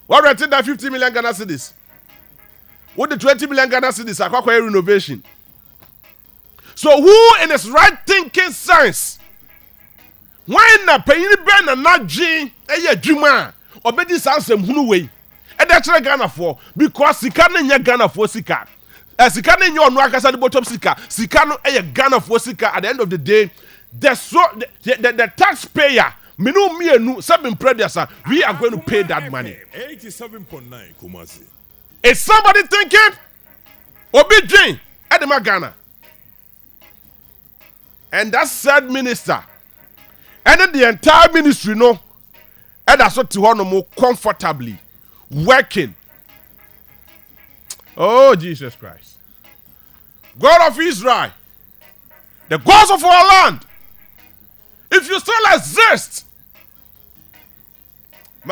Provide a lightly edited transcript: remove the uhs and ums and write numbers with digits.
What rented that 50 million Ghana cedis? What the 20 million Ghana cedis are quite renovation? So who in his right thinking sense? When na paying ben na naji eye dwuma obedi sansem hunu we. E da kire Ghana for because sika na nya Ghana for sika. Sika na nya onu akasa the bottom sika. Sika no eye Ghana for sika. At the end of the day, the taxpayer minu mienu seven predecessor, we are going to pay that money. 87.9 Kumasi. Is somebody thinking? Obi Jane Edema Ghana. And that said minister, and then the entire ministry no, and that's what to honor more comfortably working. Oh Jesus Christ, God of Israel, the gods of our land. If you still exist,